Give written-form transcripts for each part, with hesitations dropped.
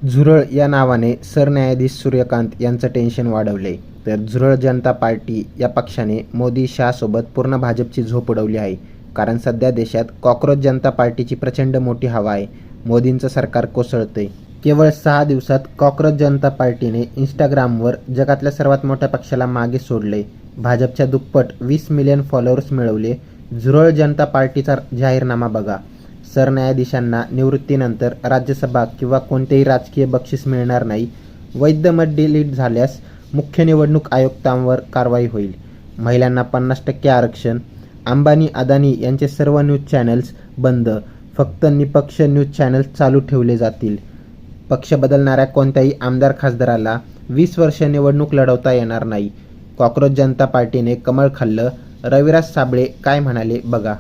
झुरळ या नावाने सरन्यायाधीश सूर्यकांत यांचं टेन्शन वाढवले. तर झुरळ जनता पार्टी या पक्षाने मोदी शहासोबत पूर्ण भाजपची झोप उडवली आहे. कारण सध्या देशात कॉक्रोच जनता पार्टीची प्रचंड मोठी हवा आहे. मोदींचं सरकार कोसळतंय. केवळ 6 दिवसात कॉक्रोच जनता पार्टीने इंस्टाग्रामवर जगातल्या सर्वात मोठ्या पक्षाला मागे सोडले. भाजपच्या दुप्पट 20 मिलियन फॉलोअर्स मिळवले. झुरळ जनता पार्टीचा जाहीरनामा बघा. सरन्यायाधीशांना निवृत्तीनंतर राज्यसभा किंवा कोणतेही राजकीय बक्षीस मिळणार नाही. वैध मत डिलीट झाल्यास मुख्य निवडणूक आयुक्तांवर कारवाई होईल. महिलांना 50% आरक्षण. अंबानी अदानी यांचे सर्व न्यूज चॅनल्स बंद. फक्त निपक्ष न्यूज चॅनल्स चालू ठेवले जातील. पक्ष बदलणाऱ्या कोणत्याही आमदार खासदाराला 20 वर्ष निवडणूक लढवता येणार नाही. कॉक्रोच जनता पार्टीने कमळ खाल्लं. रविराज साबळे काय म्हणाले बघा.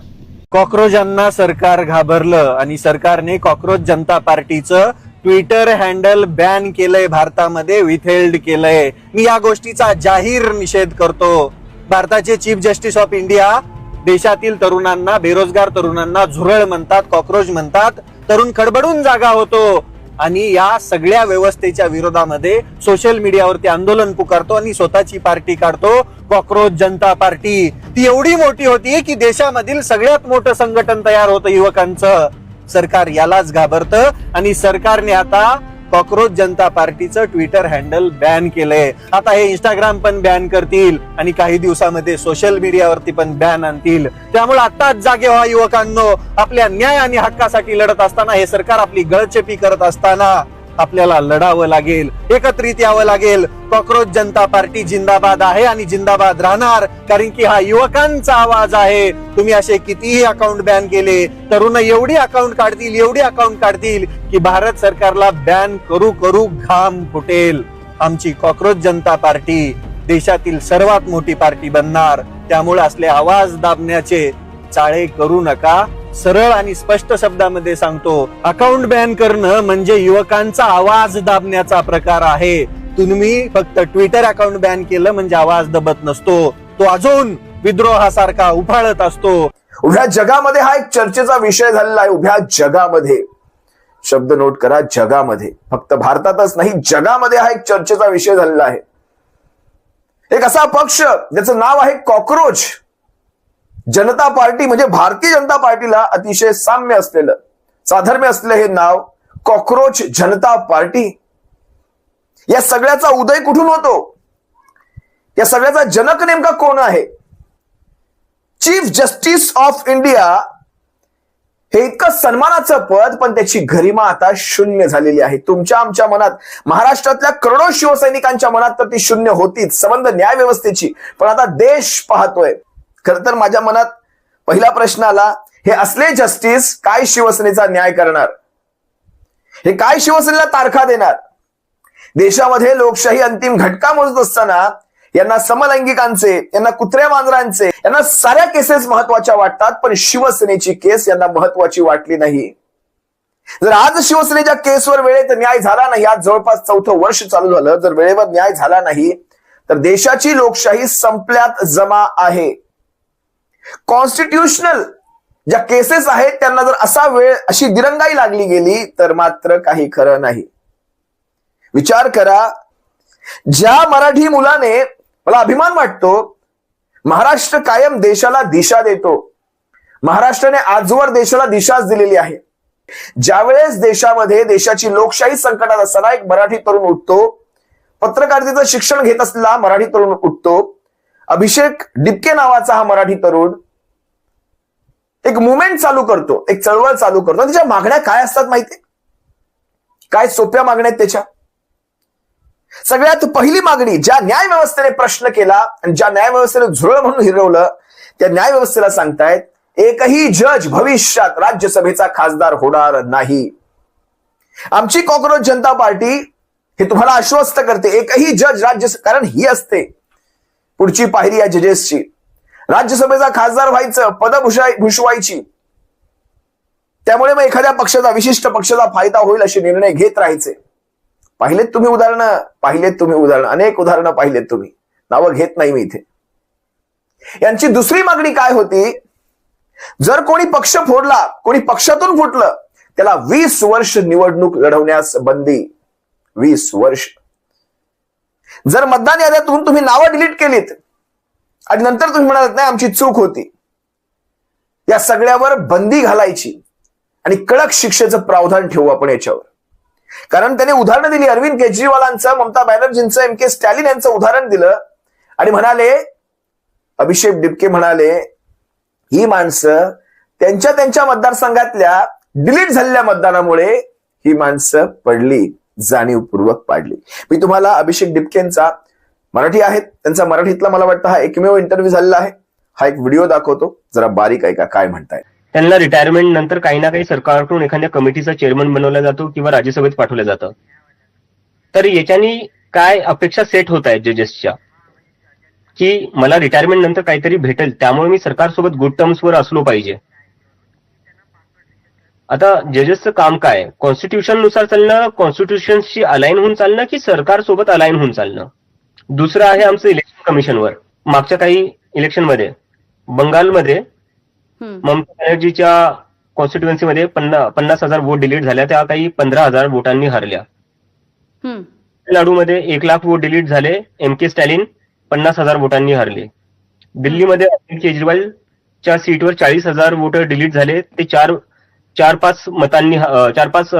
कॉक्रोचांना सरकार घाबरलं आणि सरकारने कॉक्रोच जनता पार्टीचं ट्विटर हँडल बॅन केलंय, भारतामध्ये विथहेल्ड केलंय. मी या गोष्टीचा जाहीर निषेध करतो. भारताचे चीफ जस्टिस ऑफ इंडिया देशातील तरुणांना, बेरोजगार तरुणांना झुरळ म्हणतात, कॉक्रोच म्हणतात. तरुण खडबडून जागा होतो आणि या सगळ्या व्यवस्थेच्या विरोधामध्ये सोशल मीडियावरती आंदोलन पुकारतो आणि स्वतःची पार्टी काढतो, कॉक्रोच जनता पार्टी. ती एवढी मोठी होती की देशामधील सगळ्यात मोठं संघटन तयार होतं युवकांचं. सरकार यालाच घाबरतं आणि सरकारने आता कॉक्रोच जनता पार्टीचं ट्विटर हँडल बॅन केलंय. आता हे इंस्टाग्राम पण बॅन करतील आणि काही दिवसामध्ये सोशल मीडियावरती पण बॅन आणतील. त्यामुळे आताच जागे व्हा युवकांनो. आपल्या न्याय आणि हक्कासाठी लढत असताना, हे सरकार आपली गळचेपी करत असताना आपल्याला लढावं लागेल, एकत्रित यावं लागेल. कॉक्रोच जनता पार्टी जिंदाबाद आहे आणि जिंदाबाद राहणार, कारण की हा युवकांचा आवाज आहे. तुम्ही असे कितीही अकाउंट बॅन केले, तरुण एवढी अकाउंट काढतील की भारत सरकारला बॅन करू करू घाम फुटेल. आमची कॉक्रोच जनता पार्टी देशातील सर्वात मोठी पार्टी बनणार. त्यामुळे असले आवाज दाबण्याचे चाळे करू नका. सरळ आणि स्पष्ट शब्दामध्ये सांगतो, अकाउंट बॅन करणं म्हणजे युवकांचा आवाज दाबण्याचा प्रकार आहे. तुम्ही फक्त ट्विटर अकाउंट बॅन केलं म्हणजे आवाज दबत नसतो, तो अजून विद्रोहासारखा उफाळत असतो. उभ्या जगामध्ये हा एक चर्चेचा विषय झालेला आहे. उभ्या जगामध्ये, शब्द नोट करा, जगामध्ये, फक्त भारतातच नाही जगामध्ये हा एक चर्चेचा विषय झालेला आहे. एक असा पक्ष ज्याचं नाव आहे कॉक्रोच जनता पार्टी, म्हणजे भारतीय जनता पार्टीला अतिशय साम्य असलेलं, साधर्म्य असलेलं हे नाव कॉक्रोच जनता पार्टी. या सगळ्याचा उदय कुठून होतो? या सगळ्याचा जनक नेमका कोण आहे? चीफ जस्टिस ऑफ इंडिया हे इतकं सन्मानाचं पद, पण त्याची गरिमा आता शून्य झालेली आहे. तुमच्या आमच्या मनात, महाराष्ट्रातल्या करोडो शिवसैनिकांच्या मनात तर ती शून्य होतीच, संबंध न्याय व्यवस्थेची. पण आता देश पाहतोय. खरं तर माझ्या मनात पहिला प्रश्न आला, हे असले जस्टिस काय शिवसेनेचा न्याय करणार? हे काय शिवसेनेला तारखा देणार? देशामध्ये लोकशाही अंतिम घटका मोजत असताना यांना समलैंगिकांचे, यांना कुत्र्या मांजरांचे, यांना साऱ्या केसेस महत्वाच्या वाटतात, पण शिवसेनेची केस यांना महत्वाची वाटली नाही. जर आज शिवसेनेच्या केसवर वेळेत न्याय झाला नाही, आज जवळपास 4थं वर्ष चालू झालं, जर वेळेवर न्याय झाला नाही तर देशाची लोकशाही संपल्यात जमा आहे. कॉन्स्टिट्यूशनल ज्या केसेस आहेत त्यांना जर असा वेळ, अशी दिरंगाई लागली गेली तर मात्र काही खरं नाही. विचार करा, ज्या मराठी मुलाने, मला अभिमान वाटतो, महाराष्ट्र कायम देशाला दिशा देतो. महाराष्ट्राने आजवर देशाला दिशाच दिलेली आहे. ज्यावेळेस देशामध्ये देशाची लोकशाही संकटात असताना एक मराठी तरुण उठतो, पत्रकारितेचं शिक्षण घेत असलेला मराठी तरुण उठतो, अभिषेक डिपके नावाचा हा मराठी तरुण एक मुवमेंट चालू करतो, एक चळवळ चालू करतो. त्याच्या मागण्या काय असतात माहिती? काय सोप्या मागण्या आहेत त्याच्या? सगळ्यात पहिली मागणी, ज्या न्याय व्यवस्थेने प्रश्न केला आणि ज्या न्याय व्यवस्थेने झुरळ म्हणून हिरवलं, त्या न्याय व्यवस्थेला सांगतायत, एकही जज भविष्यात राज्यसभेचा खासदार होणार नाही. आमची कॉक्रोच जनता पार्टी हे तुम्हाला आश्वस्त करते, एकही जज कारण ही असते पुढची पायरी या जजेसची. राज्यसभेचा खासदार व्हायचं, पद भूषवायची. त्यामुळे मग एखाद्या पक्षाचा, विशिष्ट पक्षाचा फायदा होईल असे निर्णय घेत राहायचे. पाहिलेत तुम्ही उदाहरणं, अनेक उदाहरणं पाहिलेत तुम्ही, नावं घेत नाही मी इथे. यांची दुसरी मागणी काय होती? जर कोणी पक्ष फोडला, कोणी पक्षातून फुटलं, त्याला 20 वर्ष निवडणूक लढवण्यास बंदी. 20 वर्ष. जर मतदान याद्यातून तुम्ही नावं डिलीट केलीत आणि नंतर तुम्ही म्हणालात नाही आमची चूक होती, या सगळ्यावर बंदी घालायची आणि कडक शिक्षेचं प्रावधान ठेवू आपण याच्यावर. कारण त्याने उदाहरण दिली, अरविंद केजरीवालांचं, ममता बॅनर्जींचं, MK स्टॅलिन यांचं उदाहरण दिलं आणि म्हणाले, अभिषेक डिपके म्हणाले, ही माणसं त्यांच्या मतदारसंघातल्या डिलीट झालेल्या मतदानामुळे ही माणसं पडली, जाणीवपूर्वक पाडली. मी तुम्हाला अभिषेक डिपकेंचा, मराठी आहेत, त्यांचा मराठीतला मला वाटतं हा एकमेव इंटरव्ह्यू झालेला आहे, हा एक व्हिडिओ दाखवतो, जरा बारीक ऐका काय म्हणतायत. त्यांना रिटायरमेंट नंतर काही ना काही सरकारकडून एखाद्या कमिटीचा चेअरमन बनवला जातो किंवा राज्यसभेत पाठवलं जातं. तर याच्यानी काय अपेक्षा सेट होत आहेत जजेसच्या, की मला रिटायरमेंट नंतर काहीतरी भेटेल, त्यामुळे मी सरकारसोबत गुड टर्म्सवर असलो पाहिजे. आता जजेसचं काम काय, कॉन्स्टिट्यूशन नुसार चालणं, कॉन्स्टिट्यूशनशी अलाइन होऊन चालणं, की सरकारसोबत अलाइन होऊन चालणं. दुसरं आहे आमचं इलेक्शन कमिशनवर. मागच्या काही इलेक्शनमध्ये बंगालमध्ये ममता बॅनर्जीच्या कॉन्स्टिट्युएन्सीमध्ये 50,000 वोट डिलीट झाल्या, त्या काही 15,000 वोटांनी हरल्या. तामिळनाडूमध्ये 1,00,000 वोट डिलीट झाले, MK स्टॅलिन 50,000 वोटांनी हरले. दिल्लीमध्ये अरविंद केजरीवालच्या सीटवर 40,000 वोट डिलीट झाले, ते 4-5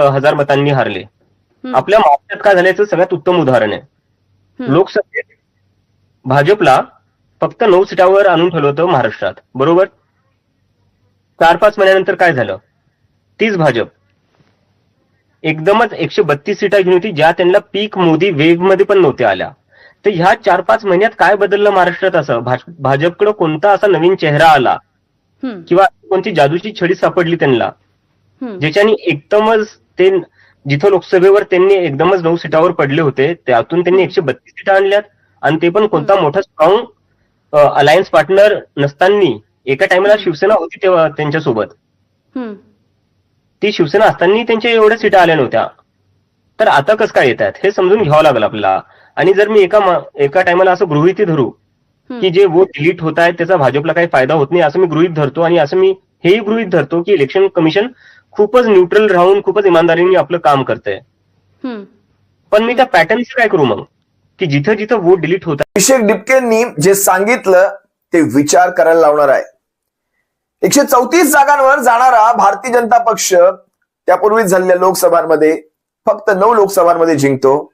हजार मतांनी हरले. आपल्या महाराष्ट्रात काय झाल्याचं सगळ्यात उत्तम उदाहरण आहे. लोकसभेत भाजपला फक्त 9 सीटावर आणून ठेवलं होतं महाराष्ट्रात, बरोबर. 4-5 महिन्यानंतर काय झालं, तीच भाजप एकदमच 132 सीटा घेऊन होती, ज्या त्यांना पीक मोदी वेव्ह मध्ये पण नव्हत्या आल्या. तर ह्या 4-5 महिन्यात काय बदललं महाराष्ट्रात, असं भाजपकडे कोणता असा नवीन चेहरा आला किंवा कोणती जादूची छडी सापडली त्यांना, ज्याच्यानी एकदमच ते जिथं लोकसभेवर त्यांनी एकदमच 9 सीटावर पडले होते, त्यातून त्यांनी 132 सीटा आणल्यात. आणि ते पण कोणता मोठा स्ट्रॉंग अलायन्स पार्टनर नसताना. एका टाइमला शिवसेना होती तेव्हा त्यांच्यासोबत, ती शिवसेना असताना त्यांच्या एवढ्या सीटा आल्या नव्हत्या. तर आता कसं काय येत आहेत हे समजून घ्यावं लागेल आपल्याला. आणि जर मी एका टाइमला असं गृहीत धरू की जे वोट डिलीट होत आहेत त्याचा भाजपला काही फायदा होत नाही, असं मी गृहीत धरतो. आणि असं मी हेही गृहीत धरतो की इलेक्शन कमिशन खूपच न्यूट्रल राहून खूपच इमानदारीने आपलं काम करतंय. पण मी त्या पॅटर्नचं काय करू मग, की जिथं जिथं वोट डिलीट होत आहे. अभिषेक डिपकेंनी जे सांगितलं ते विचार करायला लावणार आहे. 134 जागांवर जाणारा भारतीय जनता पक्ष त्यापूर्वीच झालेल्या लोकसभांमध्ये फक्त 9 लोकसभांमध्ये जिंकतो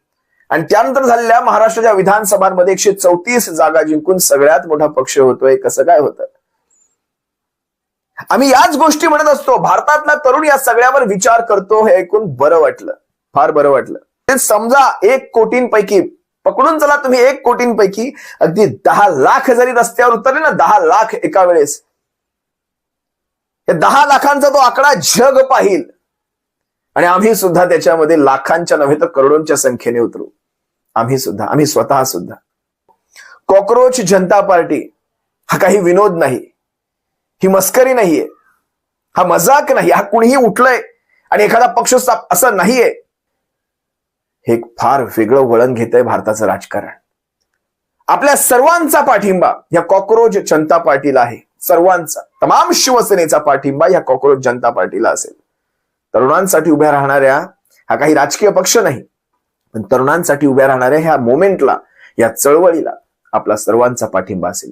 आणि त्यानंतर झालेल्या महाराष्ट्राच्या विधानसभांमध्ये 134 जागा जिंकून सगळ्यात मोठा पक्ष होतोय. कसं काय होतं? आम्ही याच गोष्टी म्हणत असतो. भारतातला तरुण या सगळ्यावर विचार करतो, हे ऐकून बरं वाटलं, फार बरं वाटलं. ते समजा 1 कोटींपैकी पकडून चला तुम्ही, 1 कोटींपैकी अगदी 10 लाख जरी रस्त्यावर उतरले ना, 10 लाख एका वेळेस, 10 लाखांचा तो आकडा जग पाहिल आणि आम्ही सुद्धा त्याच्यामध्ये लाखांच्या नव्हे तर करोडोंच्या संख्येने उतरू. आम्ही स्वतः सुद्धा. कॉक्रोच जनता पार्टी हा काही विनोद नाही, ही मस्करी नाहीये, हा मजाक नाही, हा कुणीही उठलंय आणि एखादा पक्ष असं नाहीये. हे फार वेगळं वळण घेतंय भारताचं राजकारण. आपल्या सर्वांचा पाठिंबा या कॉक्रोच जनता पार्टीला आहे. सर्वांचा, तमाम शिवसेनेचा पाठिंबा या कॉक्रोच जनता पार्टीला असेल. तरुणांसाठी उभ्या राहणाऱ्या, हा काही राजकीय पक्ष नाही, पण तरुणांसाठी उभ्या राहणाऱ्या ह्या मोमेंटला, या चळवळीला आपला सर्वांचा पाठिंबा असेल.